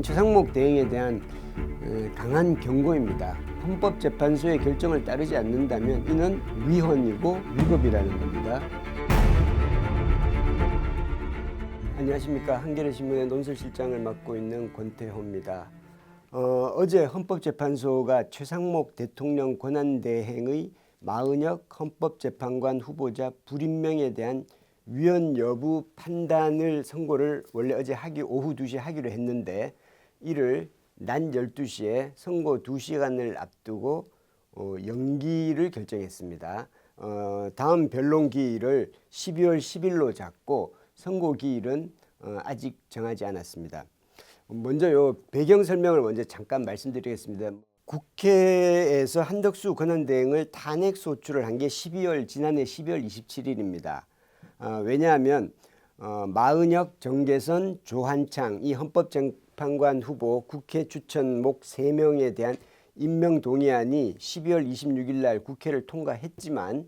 최상목 대행에 대한 강한 경고입니다. 헌법재판소의 결정을 따르지 않는다면 이는 위헌이고 위법이라는 겁니다. 안녕하십니까. 한겨레신문의 논설실장을 맡고 있는 권태호입니다. 어제 헌법재판소가 최상목 대통령 권한대행의 마은혁 헌법재판관 후보자 불임명에 대한 위헌 여부 판단을 선고를 원래 어제 오후 2시에 하기로 했는데 이를 낮 12시에 선고 2시간을 앞두고 연기를 결정했습니다. 다음 변론 기일을 12월 10일로 잡고 선고 기일은 아직 정하지 않았습니다. 먼저 요 배경 설명을 먼저 잠깐 말씀드리겠습니다. 국회에서 한덕수 권한대행을 탄핵 소추를 한 게 지난해 12월 27일입니다. 왜냐하면 마은혁, 정계선, 조한창 이 헌법재판관 후보 국회 추천목 3명에 대한 임명 동의안이 12월 26일 날 국회를 통과했지만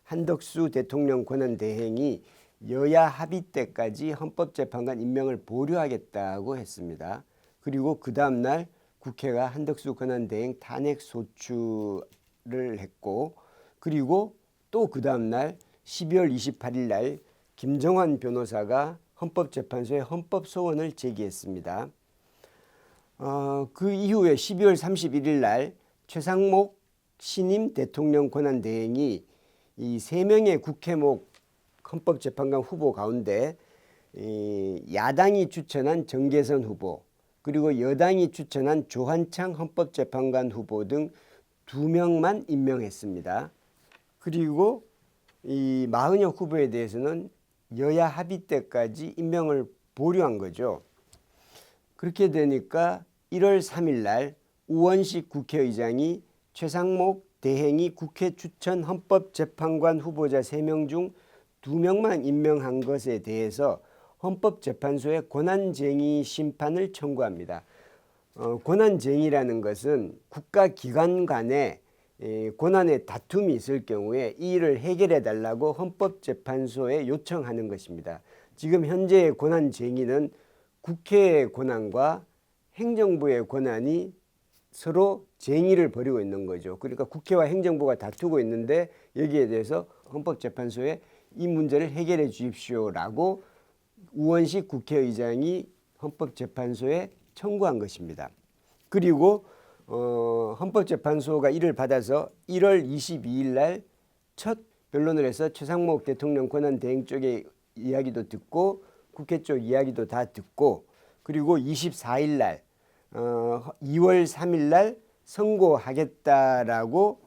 한덕수 대통령 권한대행이 여야 합의 때까지 헌법재판관 임명을 보류하겠다고 했습니다. 그리고 그 다음 날 국회가 한덕수 권한대행 탄핵 소추를 했고, 그리고 또 그 다음 날 12월 28일 날 김정환 변호사가 헌법재판소에 헌법소원을 제기했습니다. 그 이후에 12월 31일 날 최상목 신임 대통령 권한대행이 이 3명의 국회목 헌법재판관 후보 가운데 야당이 추천한 정계선 후보, 그리고 여당이 추천한 조한창 헌법재판관 후보 등 2명만 임명했습니다. 그리고 이 마은혁 후보에 대해서는 여야 합의 때까지 임명을 보류한 거죠. 그렇게 되니까 1월 3일 날 우원식 국회의장이 최상목 대행이 국회 추천 헌법재판관 후보자 3명 중 2명만 임명한 것에 대해서 헌법재판소에 권한쟁의 심판을 청구합니다. 권한쟁의라는 것은 국가기관 간에 권한의 다툼이 있을 경우에 이 일을 해결해 달라고 헌법재판소에 요청하는 것입니다. 지금 현재의 권한쟁의는 국회의 권한과 행정부의 권한이 서로 쟁의를 벌이고 있는 거죠. 그러니까 국회와 행정부가 다투고 있는데 여기에 대해서 헌법재판소에 이 문제를 해결해 주십시오라고 우원식 국회의장이 헌법재판소에 청구한 것입니다. 그리고 헌법재판소가 이를 받아서 1월 22일 날 첫 변론을 해서 최상목 대통령 권한대행 쪽의 이야기도 듣고 국회 쪽 이야기도 다 듣고, 그리고 24일 날 2월 3일 날 선고하겠다라고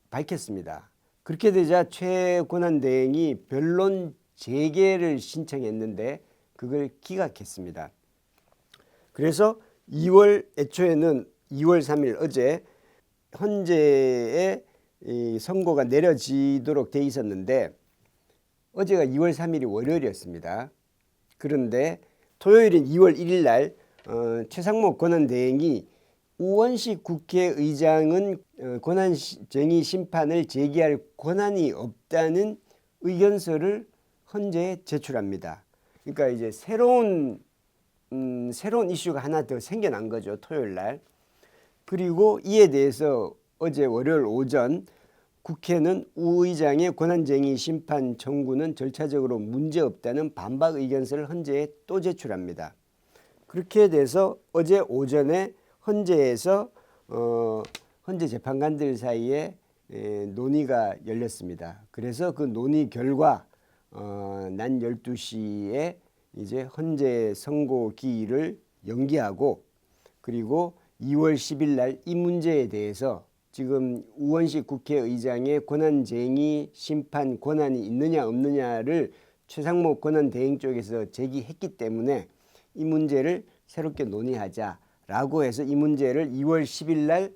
밝혔습니다. 그렇게 되자 최 권한대행이 변론 재개를 신청했는데 그걸 기각했습니다. 그래서 애초에는 2월 3일 어제 헌재에 이 선고가 내려지도록 돼 있었는데 어제가 2월 3일이 월요일이었습니다. 그런데 토요일인 2월 1일 날 최상목 권한대행이 우원식 국회의장은 권한쟁의 심판을 제기할 권한이 없다는 의견서를 헌재에 제출합니다. 그러니까 이제 새로운 이슈가 하나 더 생겨난 거죠, 토요일 날. 그리고 이에 대해서 어제 월요일 오전 국회는 우 의장의 권한쟁의 심판 청구는 절차적으로 문제없다는 반박 의견서를 헌재에 또 제출합니다. 그렇게 돼서 어제 오전에 헌재에서 헌재 재판관들 사이에 논의가 열렸습니다. 그래서 그 논의 결과 낮 12시에 이제 헌재 선고 기일을 연기하고, 그리고 2월 10일 날 이 문제에 대해서 지금 우원식 국회의장의 권한쟁의 심판 권한이 있느냐 없느냐를 최상목 권한대행 쪽에서 제기했기 때문에 이 문제를 새롭게 논의하자라고 해서 이 문제를 2월 10일 날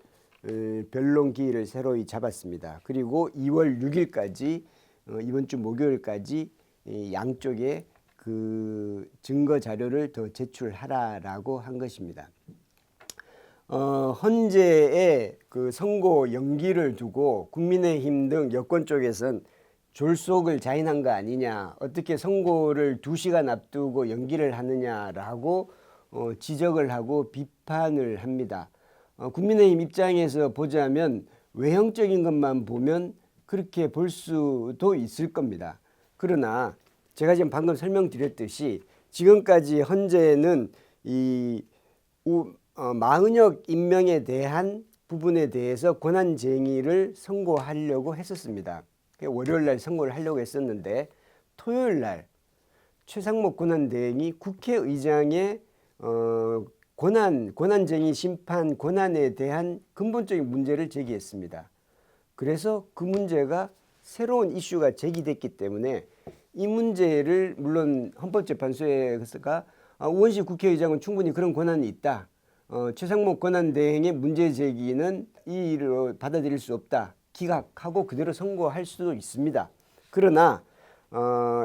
변론 기일을 새로이 잡았습니다. 그리고 2월 6일까지 이번 주 목요일까지 양쪽에 그 증거 자료를 더 제출하라라고 한 것입니다. 헌재의 그 선고 연기를 두고 국민의힘 등 여권 쪽에서는 졸속을 자인한 거 아니냐, 어떻게 선고를 2시간 앞두고 연기를 하느냐라고 지적을 하고 비판을 합니다. 국민의힘 입장에서 보자면 외형적인 것만 보면 그렇게 볼 수도 있을 겁니다. 그러나 제가 지금 방금 설명드렸듯이 지금까지 헌재는 이 마은혁 임명에 대한 부분에 대해서 권한쟁의를 선고하려고 했었습니다. 월요일 날 선고를 하려고 했었는데 토요일 날 최상목 권한대행이 국회의장의 권한쟁의 심판 권한에 대한 근본적인 문제를 제기했습니다. 그래서 그 문제가 새로운 이슈가 제기됐기 때문에 이 문제를 물론 헌법재판소가 우원식 국회의장은 충분히 그런 권한이 있다. 최상목 권한대행의 문제 제기는 이 일을 받아들일 수 없다. 기각하고 그대로 선고할 수도 있습니다. 그러나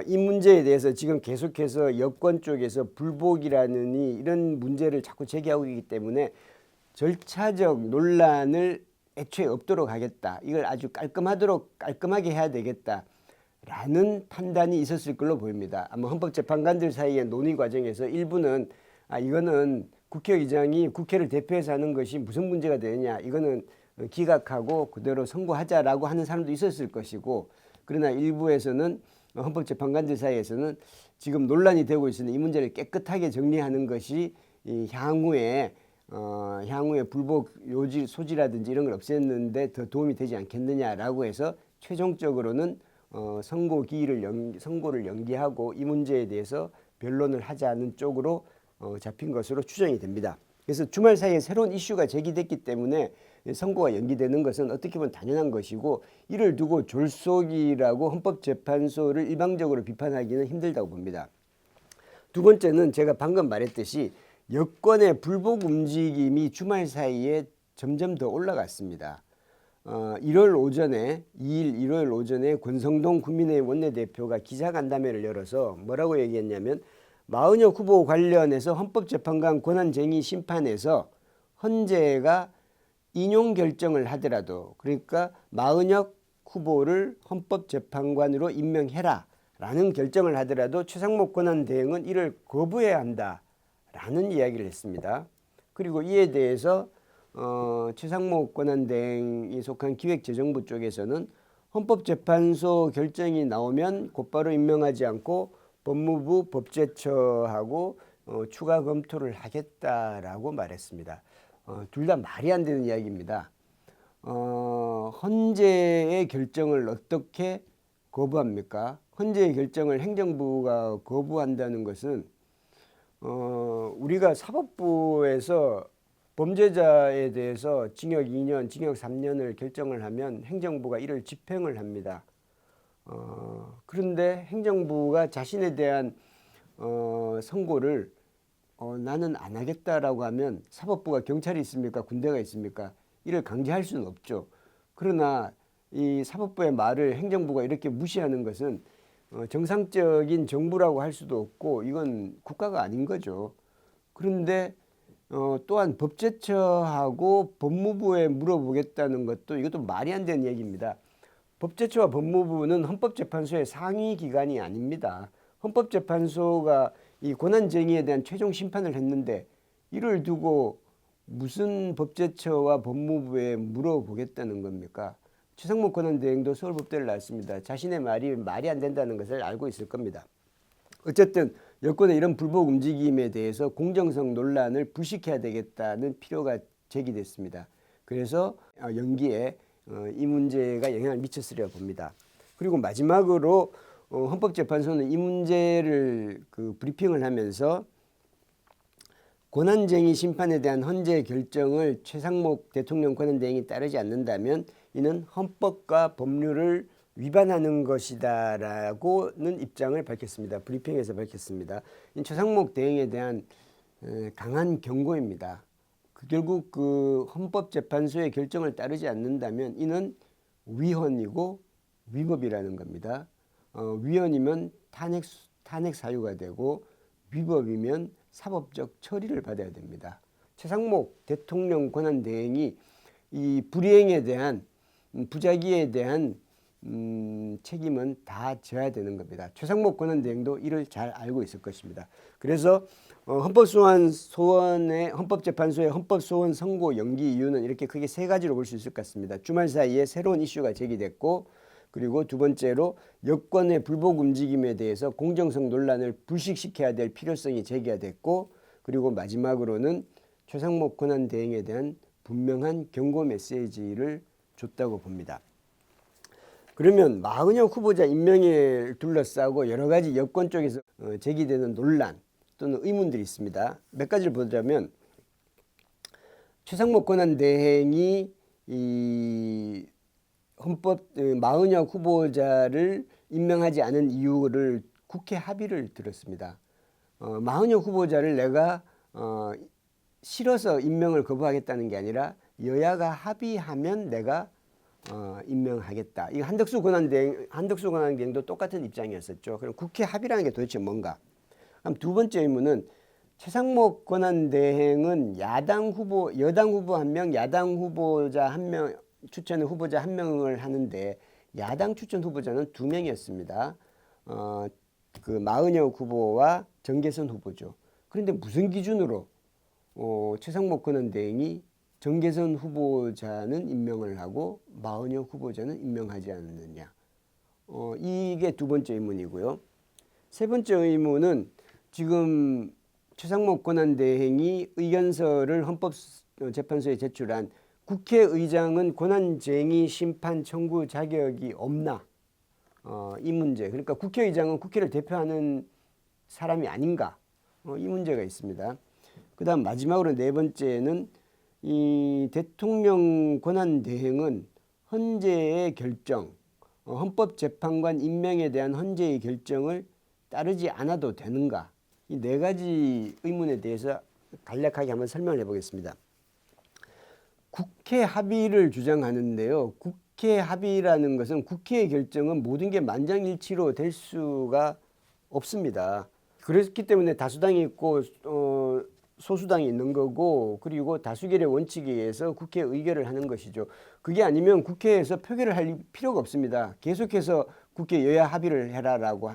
이 문제에 대해서 지금 계속해서 여권 쪽에서 불복이라느니 이런 문제를 자꾸 제기하고 있기 때문에 절차적 논란을 애초에 없도록 하겠다. 이걸 아주 깔끔하게 해야 되겠다라는 판단이 있었을 걸로 보입니다. 아마 헌법재판관들 사이의 논의 과정에서 일부는 이거는 국회의장이 국회를 대표해서 하는 것이 무슨 문제가 되느냐. 이거는 기각하고 그대로 선고하자라고 하는 사람도 있었을 것이고, 그러나 일부에서는 헌법재판관들 사이에서는 지금 논란이 되고 있으니 이 문제를 깨끗하게 정리하는 것이 이 향후에 불복 소지라든지 이런 걸 없앴는데 더 도움이 되지 않겠느냐라고 해서 최종적으로는 선고를 연기하고 이 문제에 대해서 변론을 하자는 쪽으로 잡힌 것으로 추정이 됩니다. 그래서 주말 사이에 새로운 이슈가 제기됐기 때문에 선고가 연기되는 것은 어떻게 보면 당연한 것이고, 이를 두고 졸속이라고 헌법재판소를 일방적으로 비판하기는 힘들다고 봅니다. 두 번째는 제가 방금 말했듯이 여권의 불복 움직임이 주말 사이에 점점 더 올라갔습니다. 2일 일요일 오전에 권성동 국민의힘 원내대표가 기자간담회를 열어서 뭐라고 얘기했냐면, 마은혁 후보 관련해서 헌법재판관 권한쟁의 심판에서 헌재가 인용 결정을 하더라도, 그러니까 마은혁 후보를 헌법재판관으로 임명해라 라는 결정을 하더라도 최상목 권한대행은 이를 거부해야 한다라는 이야기를 했습니다. 그리고 이에 대해서 최상목 권한대행이 속한 기획재정부 쪽에서는 헌법재판소 결정이 나오면 곧바로 임명하지 않고 법무부 법제처하고 추가 검토를 하겠다라고 말했습니다. 둘 다 말이 안 되는 이야기입니다. 헌재의 결정을 어떻게 거부합니까? 헌재의 결정을 행정부가 거부한다는 것은 우리가 사법부에서 범죄자에 대해서 징역 2년, 징역 3년을 결정을 하면 행정부가 이를 집행을 합니다. 그런데 행정부가 자신에 대한 선고를 나는 안 하겠다라고 하면 사법부가 경찰이 있습니까? 군대가 있습니까? 이를 강제할 수는 없죠. 그러나 이 사법부의 말을 행정부가 이렇게 무시하는 것은 정상적인 정부라고 할 수도 없고 이건 국가가 아닌 거죠. 그런데 또한 법제처하고 법무부에 물어보겠다는 것도 이것도 말이 안 되는 얘기입니다. 법제처와 법무부는 헌법재판소의 상위 기관이 아닙니다. 헌법재판소가 이 권한쟁의에 대한 최종 심판을 했는데 이를 두고 무슨 법제처와 법무부에 물어보겠다는 겁니까? 최상목 권한대행도 서울법대를 나왔습니다. 자신의 말이 안 된다는 것을 알고 있을 겁니다. 어쨌든 여권의 이런 불복 움직임에 대해서 공정성 논란을 불식해야 되겠다는 필요가 제기됐습니다. 그래서 연기에 이 문제가 영향을 미쳤으리라 봅니다. 그리고 마지막으로 헌법재판소는 이 문제를 브리핑을 하면서 권한쟁의 심판에 대한 헌재 결정을 최상목 대통령 권한대행이 따르지 않는다면 이는 헌법과 법률을 위반하는 것이다라고는 입장을 밝혔습니다. 브리핑에서 밝혔습니다. 최상목 대행에 대한 강한 경고입니다. 결국 헌법재판소의 결정을 따르지 않는다면 이는 위헌이고 위법이라는 겁니다. 위헌이면 탄핵 사유가 되고 위법이면 사법적 처리를 받아야 됩니다. 최상목 대통령 권한대행이 이 불이행에 대한 부작위에 대한 책임은 다 져야 되는 겁니다. 최상목 권한대행도 이를 잘 알고 있을 것입니다. 그래서 헌법재판소의 헌법소원 선고 연기 이유는 이렇게 크게 세 가지로 볼 수 있을 것 같습니다. 주말 사이에 새로운 이슈가 제기됐고, 그리고 두 번째로 여권의 불복 움직임에 대해서 공정성 논란을 불식시켜야 될 필요성이 제기가 됐고, 그리고 마지막으로는 최상목 권한대행에 대한 분명한 경고 메시지를 줬다고 봅니다. 그러면 마은혁 후보자 임명을 둘러싸고 여러 가지 여권 쪽에서 제기되는 논란 또는 의문들이 있습니다. 몇 가지를 보자면, 최상목 권한대행이 이 마은혁 후보자를 임명하지 않은 이유를 국회 합의를 들었습니다. 마은혁 후보자를 내가 싫어서 임명을 거부하겠다는 게 아니라 여야가 합의하면 내가 임명하겠다. 이 한덕수 권한대행도 똑같은 입장이었었죠. 그럼 국회 합의라는 게 도대체 뭔가? 그럼 두 번째 의문은, 최상목 권한대행은 여당 후보 1명, 야당 후보자 1명 추천 후보자 1명을 하는데 야당 추천 후보자는 2명이었습니다. 그 마은혁 후보와 정계선 후보죠. 그런데 무슨 기준으로 최상목 권한대행이 정계선 후보자는 임명을 하고 마은혁 후보자는 임명하지 않느냐? 이게 두 번째 의문이고요. 세 번째 의문은, 지금 최상목 권한대행이 의견서를 헌법재판소에 제출한 국회의장은 권한쟁의 심판 청구 자격이 없나? 이 문제. 그러니까 국회의장은 국회를 대표하는 사람이 아닌가? 이 문제가 있습니다. 그 다음 마지막으로 네 번째는, 이 대통령 권한대행은 헌재의 결정, 헌법재판관 임명에 대한 헌재의 결정을 따르지 않아도 되는가? 이 네 가지 의문에 대해서 간략하게 한번 설명을 해보겠습니다. 국회 합의를 주장하는데요. 국회 합의라는 것은, 국회의 결정은 모든 게 만장일치로 될 수가 없습니다. 그렇기 때문에 다수당이 있고 소수당이 있는 거고, 그리고 다수결의 원칙에 의해서 국회 의결을 하는 것이죠. 그게 아니면 국회에서 표결을 할 필요가 없습니다. 계속해서 국회 여야 합의를 해라라고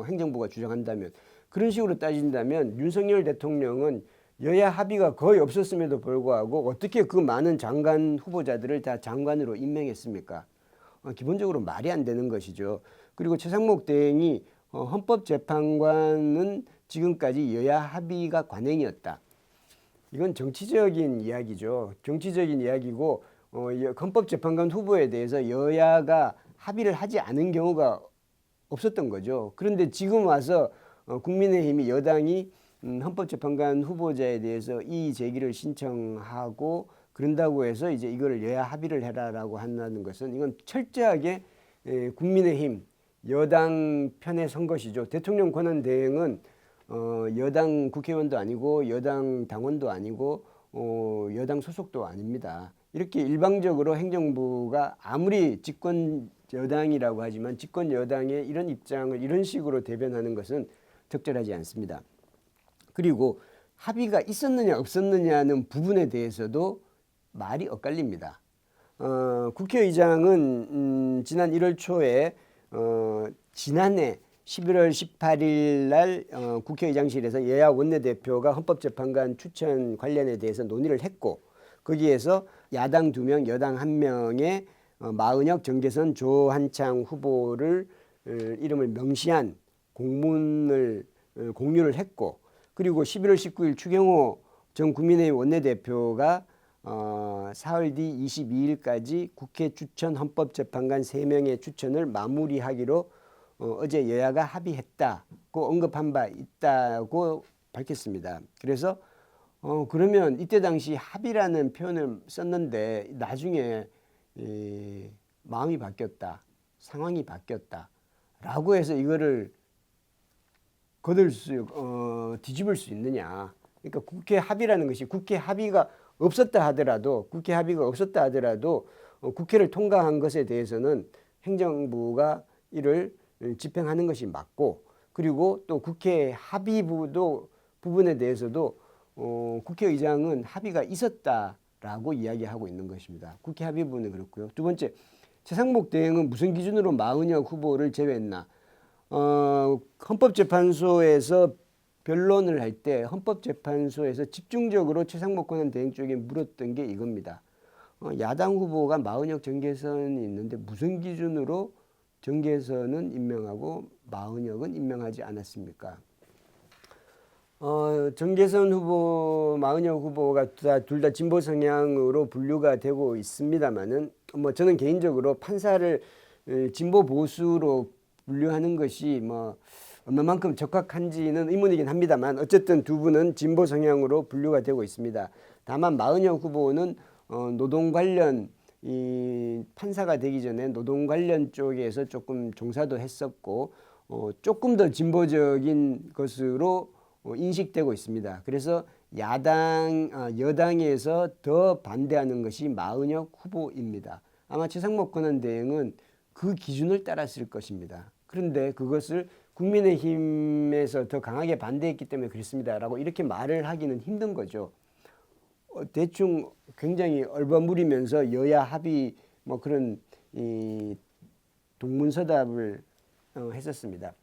행정부가 주장한다면, 그런 식으로 따진다면 윤석열 대통령은 여야 합의가 거의 없었음에도 불구하고 어떻게 그 많은 장관 후보자들을 다 장관으로 임명했습니까? 기본적으로 말이 안 되는 것이죠. 그리고 최상목 대행이 헌법재판관은 지금까지 여야 합의가 관행이었다. 이건 정치적인 이야기죠. 정치적인 이야기고, 헌법재판관 후보에 대해서 여야가 합의를 하지 않은 경우가 없었던 거죠. 그런데 지금 와서 국민의힘이, 여당이 헌법재판관 후보자에 대해서 이의 제기를 신청하고, 그런다고 해서 이제 이거를 여야 합의를 해라라고 한다는 것은, 이건 철저하게 국민의힘 여당 편에 선 것이죠. 대통령 권한대행은 여당 국회의원도 아니고 여당 당원도 아니고 여당 소속도 아닙니다. 이렇게 일방적으로 행정부가 아무리 집권 여당이라고 하지만 집권 여당의 이런 입장을 이런 식으로 대변하는 것은 적절하지 않습니다. 그리고 합의가 있었느냐 없었느냐는 부분에 대해서도 말이 엇갈립니다. 국회의장은 지난 1월 초에 지난해 11월 18일 날 국회의장실에서 여야 원내대표가 헌법재판관 추천 관련에 대해서 논의를 했고, 거기에서 야당 2명, 여당 1명의 마은혁, 정계선, 조한창 후보를 이름을 명시한 공문을 공유를 했고, 그리고 11월 19일 추경호 전 국민의힘 원내대표가 사흘 뒤 22일까지 국회 추천 헌법재판관 3명의 추천을 마무리하기로 어제 여야가 합의했다고 언급한 바 있다고 밝혔습니다. 그래서 그러면 이때 당시 합의라는 표현을 썼는데 나중에 마음이 바뀌었다, 상황이 바뀌었다라고 해서 이거를 뒤집을 수 있느냐? 그러니까 국회 합의라는 것이, 국회 합의가 없었다 하더라도 국회를 통과한 것에 대해서는 행정부가 이를 집행하는 것이 맞고, 그리고 또 국회 합의 부분에 대해서도 국회의장은 합의가 있었다라고 이야기하고 있는 것입니다. 국회 합의 부분은 그렇고요. 두 번째, 최상목 대행은 무슨 기준으로 마은혁 후보를 제외했나? 헌법재판소에서 변론을 할 때 헌법재판소에서 집중적으로 최상목 권한대행 쪽에 물었던 게 이겁니다. 야당 후보가 마은혁 정계선이 있는데 무슨 기준으로 정계선은 임명하고 마은혁은 임명하지 않았습니까? 정계선 후보, 마은혁 후보가 둘 다 진보 성향으로 분류가 되고 있습니다만은 뭐 저는 개인적으로 판사를 진보 보수로 분류하는 것이 뭐 얼마만큼 적합한지는 의문이긴 합니다만 어쨌든 두 분은 진보 성향으로 분류가 되고 있습니다. 다만 마은혁 후보는 노동 관련 이 판사가 되기 전에 노동 관련 쪽에서 조금 종사도 했었고 조금 더 진보적인 것으로 인식되고 있습니다. 그래서 여당에서 더 반대하는 것이 마은혁 후보입니다. 아마 최상목 권한대행은 그 기준을 따랐을 것입니다. 그런데 그것을 국민의힘에서 더 강하게 반대했기 때문에 그렇습니다라고 이렇게 말을 하기는 힘든 거죠. 대충 굉장히 얼버무리면서 여야 합의 뭐 그런 이 동문서답을 했었습니다.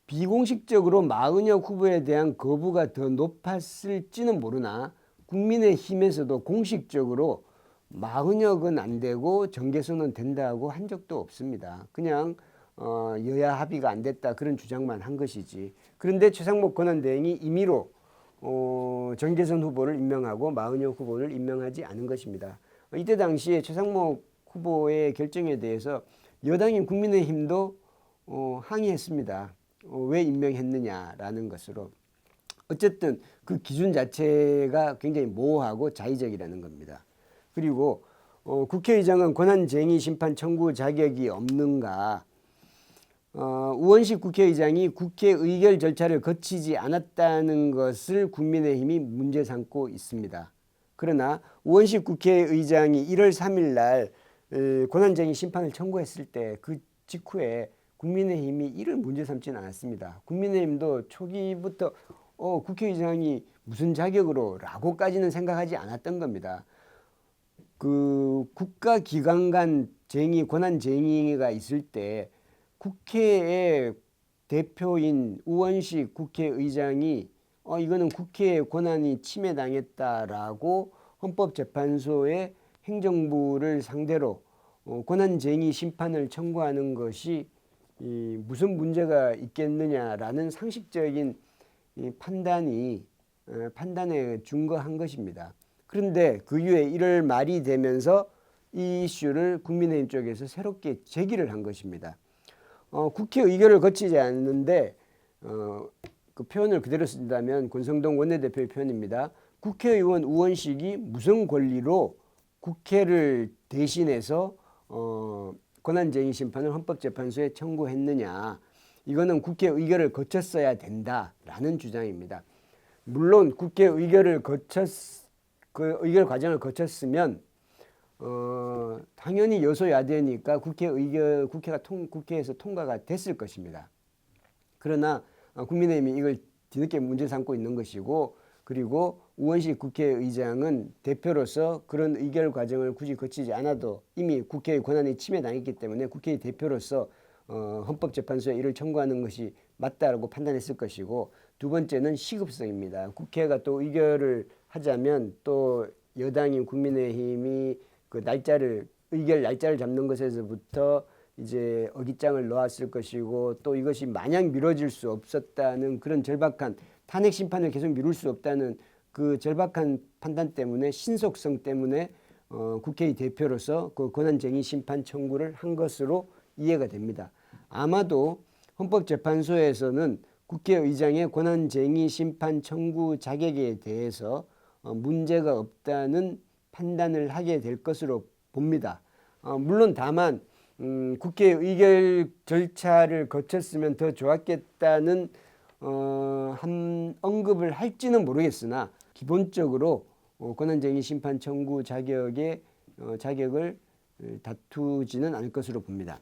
비공식적으로 마은혁 후보에 대한 거부가 더 높았을지는 모르나 국민의힘에서도 공식적으로 마은혁은 안 되고 정계선은 된다고 한 적도 없습니다. 그냥 여야 합의가 안 됐다 그런 주장만 한 것이지. 그런데 최상목 권한대행이 임의로 정계선 후보를 임명하고 마은혁 후보를 임명하지 않은 것입니다. 이때 당시에 최상목 후보의 결정에 대해서 여당인 국민의힘도 항의했습니다. 왜 임명했느냐라는 것으로. 어쨌든 그 기준 자체가 굉장히 모호하고 자의적이라는 겁니다. 그리고 국회의장은 권한쟁의 심판 청구 자격이 없는가? 우원식 국회의장이 국회 의결 절차를 거치지 않았다는 것을 국민의힘이 문제 삼고 있습니다. 그러나 우원식 국회의장이 1월 3일 날 권한쟁의 심판을 청구했을 때 그 직후에 국민의힘이 이를 문제 삼지는 않았습니다. 국민의힘도 초기부터 국회의장이 무슨 자격으로 라고까지는 생각하지 않았던 겁니다. 그 국가기관 간 권한쟁의가 있을 때 국회의 대표인 우원식 국회의장이 이거는 국회의 권한이 침해당했다라고 헌법재판소에 행정부를 상대로 권한쟁의 심판을 청구하는 것이 무슨 문제가 있겠느냐라는 상식적인 판단에 준거한 것입니다. 그런데 그 이후에 1월 말이 되면서 이 이슈를 국민의힘 쪽에서 새롭게 제기를 한 것입니다. 국회 의결을 거치지 않는데 그 표현을 그대로 쓴다면 권성동 원내대표의 표현입니다. 국회의원 우원식이 무슨 권리로 국회를 대신해서 권한쟁의 심판을 헌법재판소에 청구했느냐. 이거는 국회 의결을 거쳤어야 된다라는 주장입니다. 물론 국회 의결을 그 의결 과정을 거쳤으면 당연히 여소야대니까 국회에서 통과가 됐을 것입니다. 그러나 국민의힘이 이걸 뒤늦게 문제 삼고 있는 것이고, 그리고 우원식 국회의장은 대표로서 그런 의결 과정을 굳이 거치지 않아도 이미 국회의 권한이 침해당했기 때문에 국회의 대표로서 헌법재판소에 이를 청구하는 것이 맞다라고 판단했을 것이고, 두 번째는 시급성입니다. 국회가 또 의결을 하자면 또 여당인 국민의힘이 그 의결 날짜를 잡는 것에서부터 이제 어깃장을 놓았을 것이고, 또 이것이 마냥 미뤄질 수 없었다는 그런 절박한 탄핵 심판을 계속 미룰 수 없다는 그 절박한 판단 때문에, 신속성 때문에 국회의 대표로서 그 권한쟁의 심판 청구를 한 것으로 이해가 됩니다. 아마도 헌법재판소에서는 국회의장의 권한쟁의 심판 청구 자격에 대해서 문제가 없다는 판단을 하게 될 것으로 봅니다. 물론 다만 국회 의결 절차를 거쳤으면 더 좋았겠다는 한 언급을 할지는 모르겠으나, 기본적으로 권한쟁의 심판 청구 자격을 다투지는 않을 것으로 봅니다.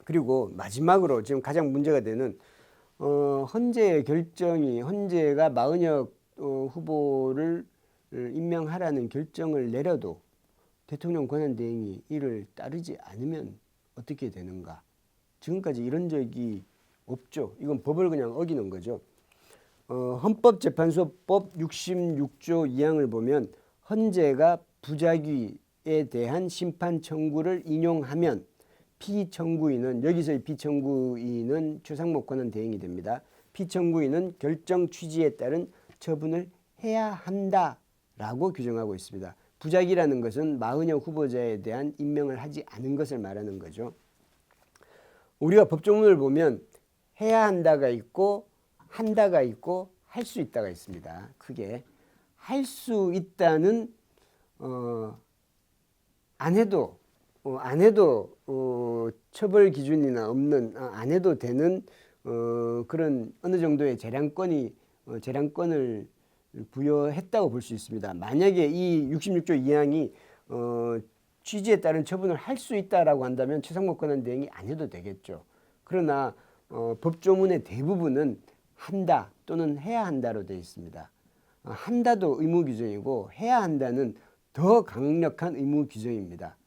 그리고 마지막으로 지금 가장 문제가 되는 헌재가 마은혁 후보를 임명하라는 결정을 내려도 대통령 권한대행이 이를 따르지 않으면 어떻게 되는가? 지금까지 이런 적이 없죠. 이건 법을 그냥 어기는 거죠. 헌법재판소법 66조 2항을 보면 헌재가 부작위에 대한 심판 청구를 인용하면 피청구인은, 여기서의 피청구인은 최상목 권한 대행이 됩니다. 피청구인은 결정 취지에 따른 처분을 해야 한다라고 규정하고 있습니다. 부작위라는 것은 마은영 후보자에 대한 임명을 하지 않은 것을 말하는 거죠. 우리가 법조문을 보면 해야 한다가 있고 한다가 있고 할 수 있다가 있습니다. 크게 할 수 있다는 안 해도 처벌 기준이나 없는 안 해도 되는 그런 어느 정도의 재량권을 부여했다고 볼 수 있습니다. 만약에 이 66조 2항이 취지에 따른 처분을 할 수 있다라고 한다면 최상목 권한 대행이 안 해도 되겠죠. 그러나 법조문의 대부분은 한다 또는 해야 한다로 되어 있습니다. 한다도 의무 규정이고 해야 한다는 더 강력한 의무 규정입니다.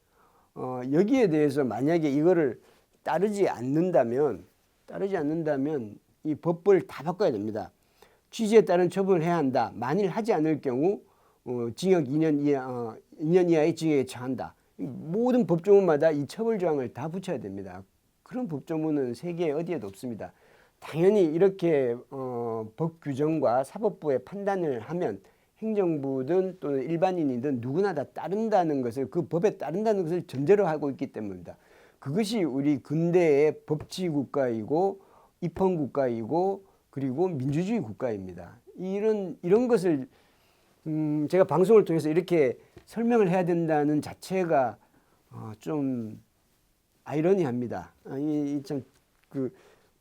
여기에 대해서 만약에 이거를 따르지 않는다면 이 법을 다 바꿔야 됩니다. 취지에 따른 처분을 해야 한다. 만일 하지 않을 경우 징역 2년 이하의 징역에 처한다. 모든 법조문마다 이 처벌 조항을 다 붙여야 됩니다. 그런 법조문은 세계에 어디에도 없습니다. 당연히 이렇게 법 규정과 사법부의 판단을 하면 행정부든 또는 일반인이든 누구나 다 따른다는 것을, 그 법에 따른다는 것을 전제로 하고 있기 때문입니다. 그것이 우리 근대의 법치국가이고 입헌국가이고 그리고 민주주의 국가입니다. 이런 것을 제가 방송을 통해서 이렇게 설명을 해야 된다는 자체가 좀 아이러니합니다.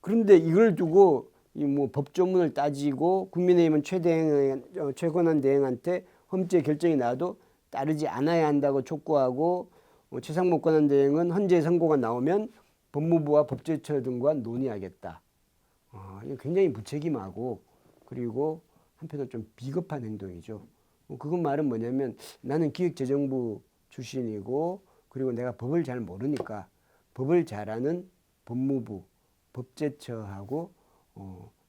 그런데 이걸 두고 뭐 법조문을 따지고 국민의힘은 최권한 대행한테 헌재 결정이 나와도 따르지 않아야 한다고 촉구하고, 최상목 권한 대행은 헌재 선고가 나오면 법무부와 법제처 등과 논의하겠다. 굉장히 무책임하고 그리고 한편으로 좀 비겁한 행동이죠. 그건 말은 뭐냐면 나는 기획재정부 출신이고 그리고 내가 법을 잘 모르니까 법을 잘 아는 법무부, 법제처하고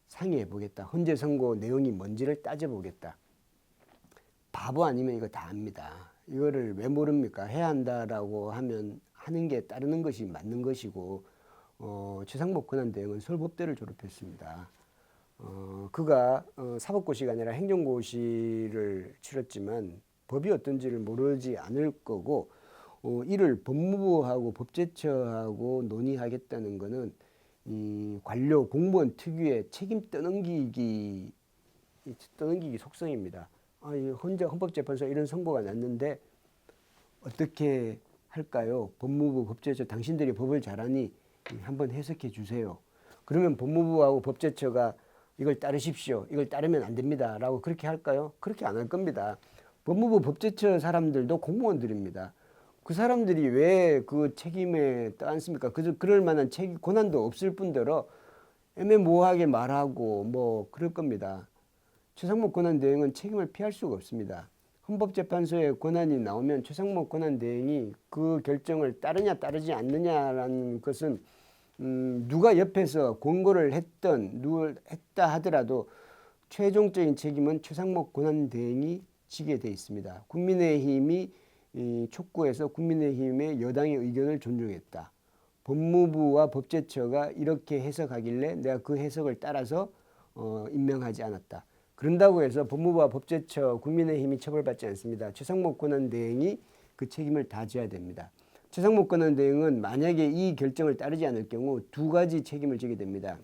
상의해 보겠다. 헌재 선고 내용이 뭔지를 따져보겠다. 바보 아니면 이거 다 압니다. 이거를 왜 모릅니까? 해야 한다라고 하면 하는 게 따르는 것이 맞는 것이고, 최상목 권한 대행은 서울법대를 졸업했습니다. 그가 사법고시가 아니라 행정고시를 치렀지만 법이 어떤지를 모르지 않을 거고, 이를 법무부하고 법제처하고 논의하겠다는 것은 이 관료 공무원 특유의 책임 떠넘기기 속성입니다. 헌법재판소 이런 선고가 났는데 어떻게 할까요? 법무부, 법제처, 당신들이 법을 잘하니 한번 해석해 주세요. 그러면 법무부하고 법제처가 이걸 따르십시오. 이걸 따르면 안 됩니다. 라고 그렇게 할까요? 그렇게 안 할 겁니다. 법무부, 법제처 사람들도 공무원들입니다. 그 사람들이 왜 그 책임에 떠안습니까? 그럴 만한 권한도 없을 뿐더러 애매모호하게 말하고 뭐 그럴 겁니다. 최상목 권한 대행은 책임을 피할 수가 없습니다. 헌법재판소의 권한이 나오면 최상목 권한 대행이 그 결정을 따르냐 따르지 않느냐라는 것은 누가 옆에서 권고를 했다 하더라도 최종적인 책임은 최상목 권한 대행이 지게 돼 있습니다. 국민의힘이 촉구해서 국민의힘의 여당의 의견을 존중했다. 법무부와 법제처가 이렇게 해석하길래 내가 그 해석을 따라서 임명하지 않았다. 그런다고 해서 법무부와 법제처, 국민의힘이 처벌받지 않습니다. 최상목 권한 대행이 그 책임을 다 져야 됩니다. 최상목 권한 대행은 만약에 이 결정을 따르지 않을 경우 두 가지 책임을 지게 됩니다.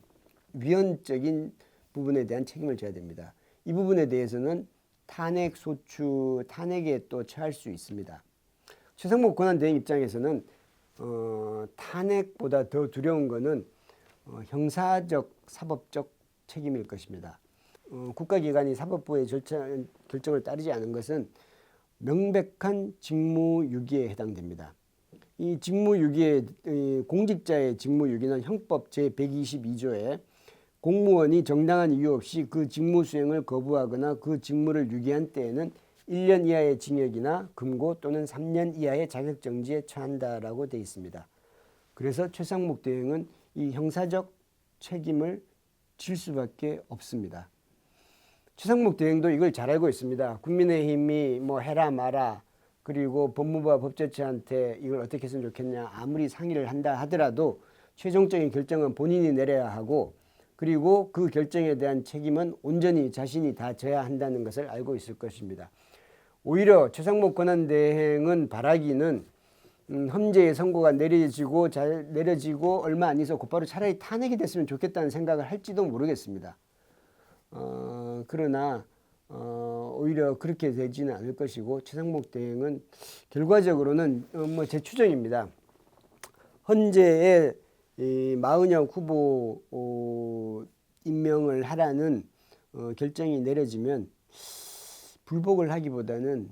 위헌적인 부분에 대한 책임을 져야 됩니다. 이 부분에 대해서는 탄핵에 또 처할 수 있습니다. 최상목 권한 대행 입장에서는 탄핵보다 더 두려운 것은 형사적, 사법적 책임일 것입니다. 국가기관이 사법부의 결정을 따르지 않은 것은 명백한 직무유기에 해당됩니다. 이 공직자의 직무유기는 형법 제122조에 공무원이 정당한 이유 없이 그 직무 수행을 거부하거나 그 직무를 유기한 때에는 1년 이하의 징역이나 금고 또는 3년 이하의 자격정지에 처한다라고 되어 있습니다. 그래서 최상목 대행은 이 형사적 책임을 질 수밖에 없습니다. 최상목 대행도 이걸 잘 알고 있습니다. 국민의힘이 뭐 해라 마라 그리고 법무부와 법제처한테 이걸 어떻게 했으면 좋겠냐 아무리 상의를 한다 하더라도 최종적인 결정은 본인이 내려야 하고 그리고 그 결정에 대한 책임은 온전히 자신이 다 져야 한다는 것을 알고 있을 것입니다. 오히려 최상목 권한대행은 바라기는 험지의 선고가 내려지고 얼마 안 있어 곧바로 차라리 탄핵이 됐으면 좋겠다는 생각을 할지도 모르겠습니다. 그러나 오히려 그렇게 되지는 않을 것이고 최상목 대행은 결과적으로는 뭐 제 추정입니다. 헌재에 이 마은혁 후보 임명을 하라는 결정이 내려지면 불복을 하기보다는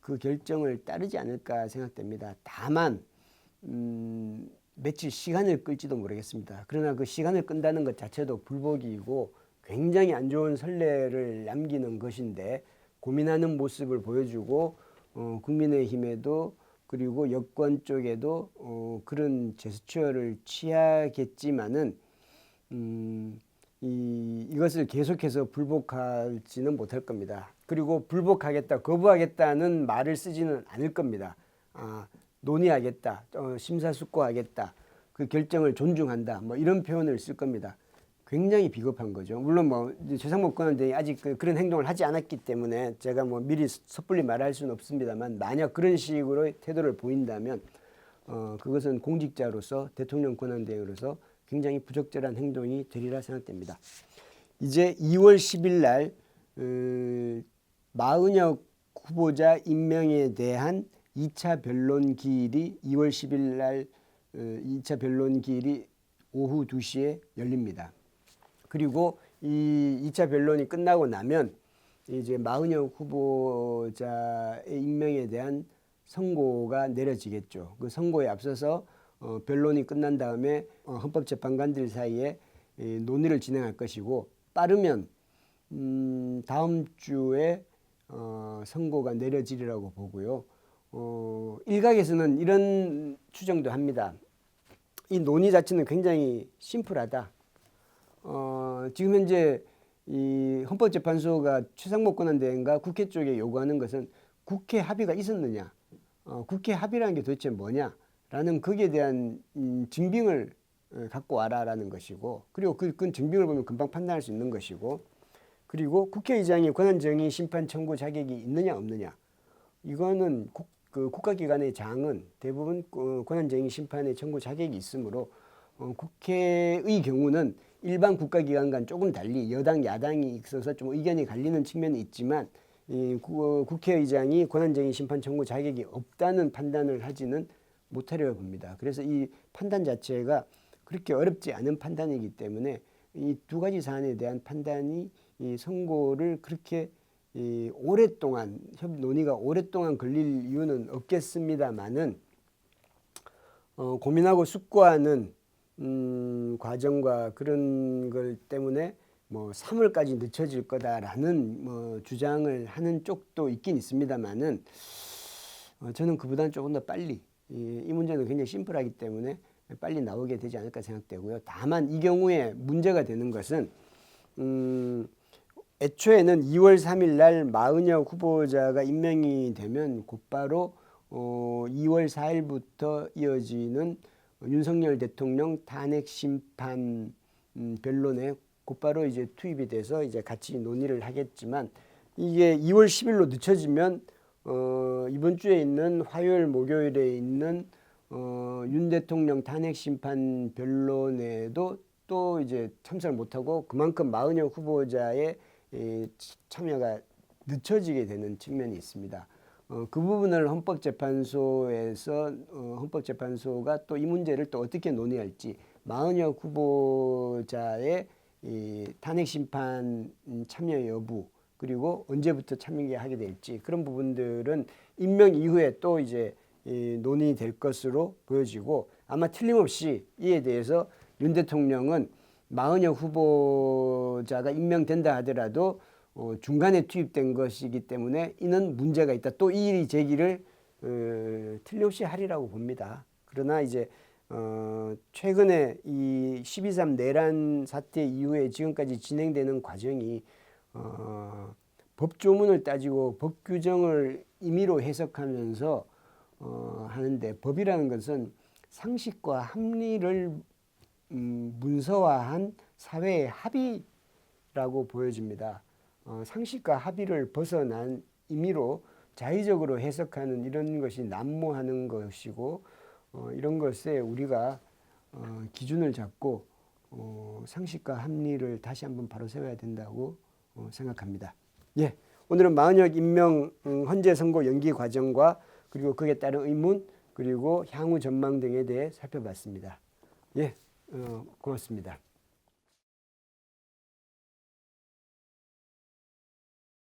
그 결정을 따르지 않을까 생각됩니다. 다만 며칠 시간을 끌지도 모르겠습니다. 그러나 그 시간을 끈다는 것 자체도 불복이고 굉장히 안 좋은 선례를 남기는 것인데 고민하는 모습을 보여주고 국민의힘에도 그리고 여권 쪽에도 그런 제스처를 취하겠지만은 이것을 계속해서 불복하지는 못할 겁니다. 그리고 불복하겠다, 거부하겠다는 말을 쓰지는 않을 겁니다. 논의하겠다, 심사숙고하겠다, 그 결정을 존중한다, 뭐 이런 표현을 쓸 겁니다. 굉장히 비겁한 거죠. 물론 뭐 최상목 권한대행이 아직 그런 행동을 하지 않았기 때문에 제가 뭐 미리 섣불리 말할 수는 없습니다만 만약 그런 식으로 태도를 보인다면 그것은 공직자로서 대통령 권한대행으로서 굉장히 부적절한 행동이 되리라 생각됩니다. 이제 2월 10일 날 마은혁 후보자 임명에 대한 2차 변론 기일이 2월 10일 날 2차 변론 기일이 오후 2시에 열립니다. 그리고 이 2차 변론이 끝나고 나면 이제 마은혁 후보자의 임명에 대한 선고가 내려지겠죠. 그 선고에 앞서서 변론이 끝난 다음에 헌법재판관들 사이에 논의를 진행할 것이고 빠르면 다음 주에 선고가 내려지리라고 보고요. 일각에서는 이런 추정도 합니다. 이 논의 자체는 굉장히 심플하다. 지금 현재 이 헌법재판소가 최상목 권한대행과 국회 쪽에 요구하는 것은 국회 합의가 있었느냐, 국회 합의라는 게 도대체 뭐냐라는 거기에 대한 증빙을 갖고 와라라는 것이고, 그리고 그 증빙을 보면 금방 판단할 수 있는 것이고, 그리고 국회의장이 권한정의 심판 청구 자격이 있느냐 없느냐, 이거는 국가기관의 장은 대부분 권한정의 심판의 청구 자격이 있으므로 국회의 경우는 일반 국가기관과는 조금 달리 여당 야당이 있어서 좀 의견이 갈리는 측면이 있지만 국회의장이 권한정의 심판 청구 자격이 없다는 판단을 하지는 못하려 봅니다. 그래서 이 판단 자체가 그렇게 어렵지 않은 판단이기 때문에 이 두 가지 사안에 대한 판단이 이 선고를 그렇게 오랫동안 논의가 오랫동안 걸릴 이유는 없겠습니다만은 고민하고 숙고하는 과정과 그런 걸 때문에 뭐 3월까지 늦춰질 거다라는 뭐 주장을 하는 쪽도 있긴 있습니다만은 저는 그보다는 조금 더 빨리 이 문제는 굉장히 심플하기 때문에 빨리 나오게 되지 않을까 생각되고요. 다만 이 경우에 문제가 되는 것은 애초에는 2월 3일 날 마은혁 후보자가 임명이 되면 곧바로 2월 4일부터 이어지는 윤석열 대통령 탄핵 심판 변론에 곧바로 이제 투입이 돼서 이제 같이 논의를 하겠지만 이게 2월 10일로 늦춰지면 이번 주에 있는 화요일 목요일에 있는 윤 대통령 탄핵 심판 변론에도 또 이제 참석을 못하고 그만큼 마은혁 후보자의 참여가 늦춰지게 되는 측면이 있습니다. 그 부분을 헌법재판소가 또 이 문제를 또 어떻게 논의할지, 마은혁 후보자의 탄핵 심판 참여 여부, 그리고 언제부터 참여하게 될지 그런 부분들은 임명 이후에 또 이제 논의될 것으로 보여지고, 아마 틀림없이 이에 대해서 윤 대통령은 마은혁 후보자가 임명된다 하더라도 중간에 투입된 것이기 때문에 이는 문제가 있다, 또 이의 제기를 틀림없이 하리라고 봅니다. 그러나 이제 최근에 이 12.3 내란 사태 이후에 지금까지 진행되는 과정이 법조문을 따지고 법 규정을 임의로 해석하면서 하는데 법이라는 것은 상식과 합리를 문서화한 사회의 합의라고 보여집니다. 상식과 합의를 벗어난 임의로 자의적으로 해석하는 이런 것이 난무하는 것이고 이런 것에 우리가 기준을 잡고 상식과 합리를 다시 한번 바로 세워야 된다고 생각합니다. 예, 오늘은 마흔역 임명 헌재 선고 연기 과정과 그리고 그에 따른 의문 그리고 향후 전망 등에 대해 살펴봤습니다. 예, 고맙습니다.